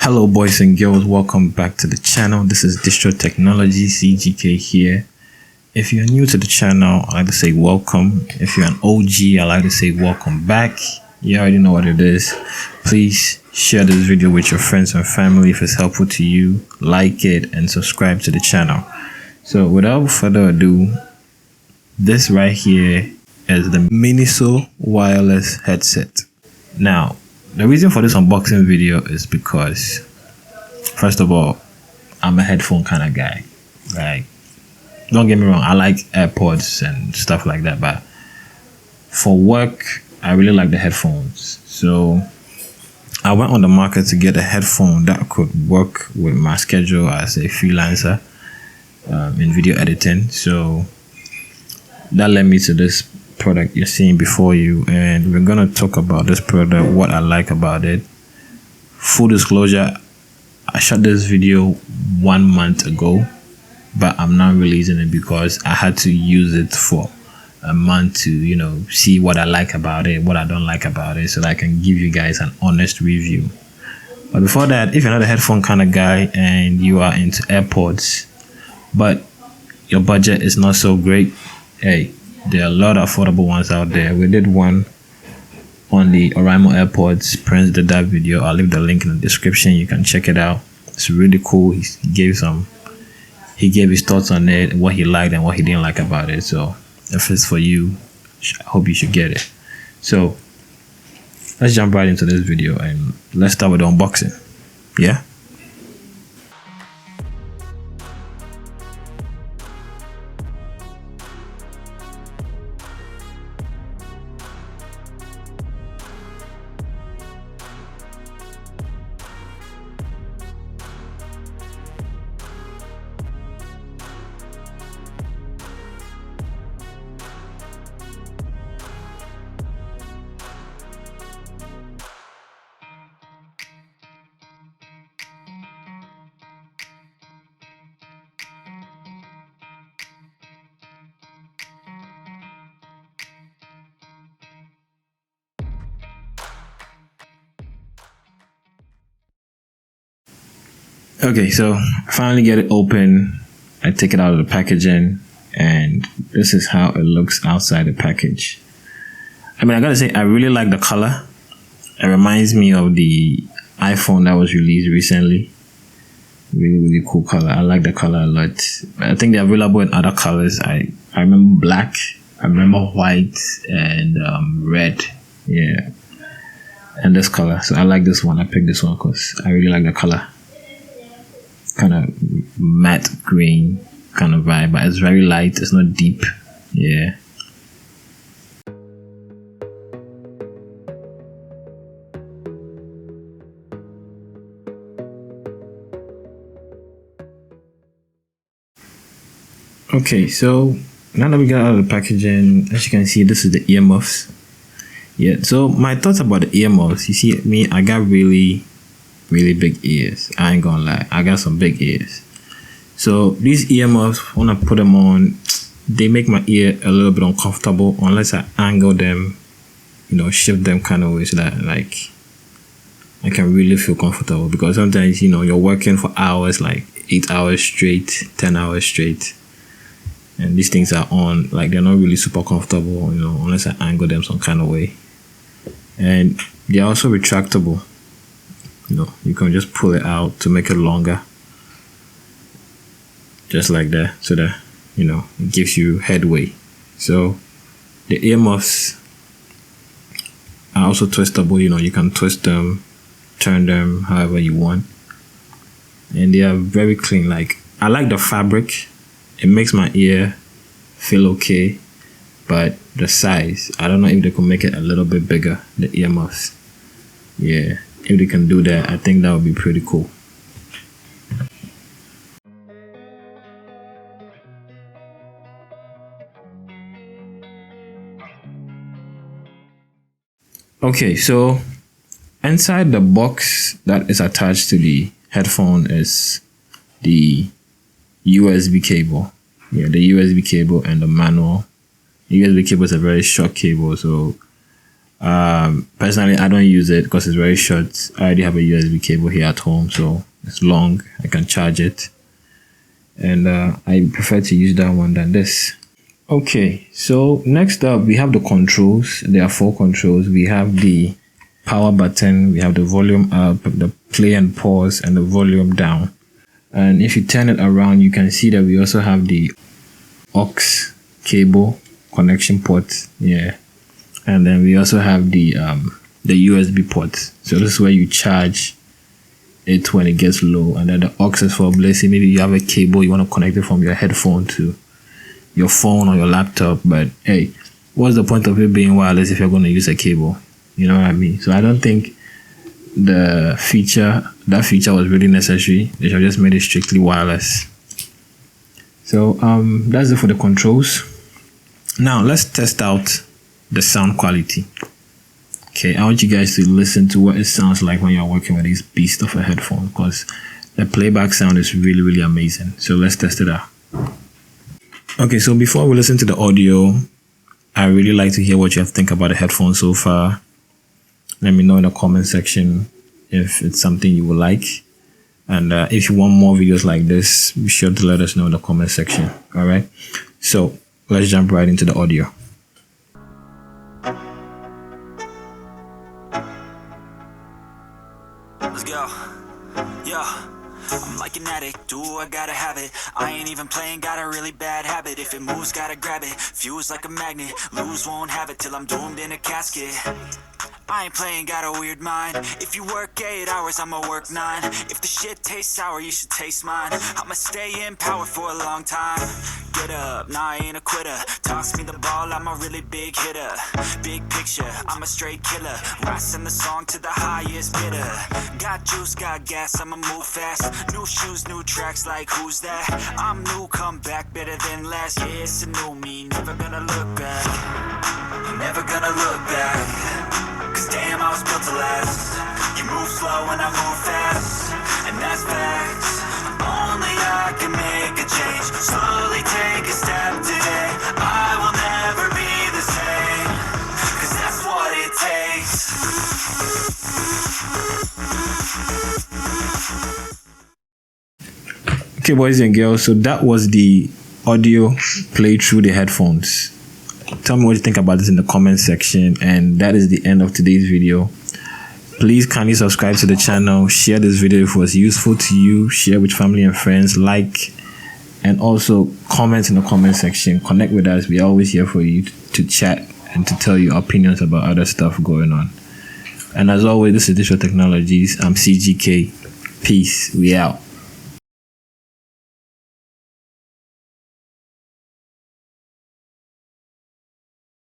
Hello boys and girls, welcome back to the channel. This is Distro Technology CGK here. If you're new to the channel, I like to say welcome. If you're an OG, I like to say welcome back. You already know what it is. Please share this video with your friends and family if it's helpful to you. Like it and subscribe to the channel. So without further ado, this right here is the Miniso wireless headset. Now, the reason for this unboxing video is because, first of all, I'm a headphone kind of guy. Like, don't get me wrong, I like AirPods and stuff like that, but for work, I really like the headphones. So I went on the market to get a headphone that could work with my schedule as a freelancer in video editing. So that led me to this product you're seeing before you, and we're gonna talk about this product, what I like about it. Full disclosure, I shot this video 1 month ago, but I'm not releasing it because I had to use it for a month to see what I like about it, what I don't like about it, so that I can give you guys an honest review. But before that, if you're not a headphone kind of guy and you are into AirPods but your budget is not so great, hey, there are a lot of affordable ones out there. We did one on the Oraimo AirPods. Prince did that video. I'll leave the link in the description. You can check it out. It's really cool. He gave his thoughts on it, what he liked and what he didn't like about it. So if it's for you, I hope you should get it. So let's jump right into this video and let's start with the unboxing. Yeah. Okay, so I finally get it open. I take it out of the packaging, and this is how it looks outside the package. I mean, I gotta say, I really like the color. It reminds me of the iPhone that was released recently. Really, really cool color. I like the color a lot. I think they're available in other colors. I remember black, I remember white, and red. Yeah, and this color. So I like this one. I picked this one because I really like the color. Kind of matte green kind of vibe, but it's very light, it's not deep. Yeah. Okay, so now that we got out of the packaging, as you can see, this is the earmuffs. Yeah, so my thoughts about the earmuffs, you see me, I got really big ears. I ain't gonna lie, I got some big ears. So these earmuffs, when I put them on, they make my ear a little bit uncomfortable unless I angle them, shift them kind of way so that like I can really feel comfortable. Because sometimes you're working for hours, like 8 hours straight, 10 hours straight, and these things are on, like they're not really super comfortable, unless I angle them some kind of way. And they're also retractable. You can just pull it out to make it longer, just like that, so that it gives you headway. So the earmuffs are also twistable. You can twist them, turn them however you want, and they are very clean. Like, I like the fabric. It makes my ear feel okay, but the size, I don't know if they could make it a little bit bigger, the earmuffs. Yeah, if they can do that, I think that would be pretty cool. Okay, so inside the box that is attached to the headphone is the USB cable. Yeah, the USB cable and the manual. The USB cable is a very short cable, so Personally, I don't use it because it's very short. I already have a USB cable here at home, so it's long. I can charge it, and I prefer to use that one than this. Okay, so next up we have the controls. There are 4 controls. We have the power button, we have the volume up, the play and pause, and the volume down. And if you turn it around, you can see that we also have the aux cable connection port. Yeah, and then we also have the USB port. So this is where you charge it when it gets low, and then the aux is for, let's say maybe you have a cable, you want to connect it from your headphone to your phone or your laptop. But hey, what's the point of it being wireless if you're going to use a cable? You know what I mean? So I don't think that feature was really necessary. They should have just made it strictly wireless. So that's it for the controls. Now let's test out the sound quality. Okay, I want you guys to listen to what it sounds like when you're working with this beast of a headphone, because the playback sound is really, really amazing. So let's test it out. Okay, so before we listen to the audio, I really like to hear what you have to think about the headphones so far. Let me know in the comment section if it's something you would like. And if you want more videos like this, be sure to let us know in the comment section. All right, so let's jump right into the audio. Let's go. Yeah. I'm like an addict, do I gotta have it. I ain't even playing, got a really bad habit. If it moves, gotta grab it, fuse like a magnet. Lose, won't have it till I'm doomed in a casket. I ain't playing, got a weird mind. If you work 8 hours, I'ma work 9. If the shit tastes sour, you should taste mine. I'ma stay in power for a long time. Get up, nah, I ain't a quitter. Toss me the ball, I'm a really big hitter. Big picture, I'm a straight killer. Rising the song to the highest bidder. Got juice, got gas, I'ma move fast. New shoes, new tracks, like who's that? I'm new, come back better than last. Yeah, it's a new me, never gonna look back. Never gonna look back. Cause damn, I was built to last. You move slow and I move fast, and that's facts. Only I can make a change. Slowly take a step today. I will never be the same. Cause that's what it takes. Okay, boys and girls, so that was the audio played through the headphones. Tell me what you think about this in the comment section, and that is the end of today's video. Please kindly subscribe to the channel, share this video if it was useful to you, share with family and friends, like, and also comment in the comment section. Connect with us. We're always here for you to chat and to tell you opinions about other stuff going on. And as always, this is Digital Technologies. I'm CGK. Peace. We out.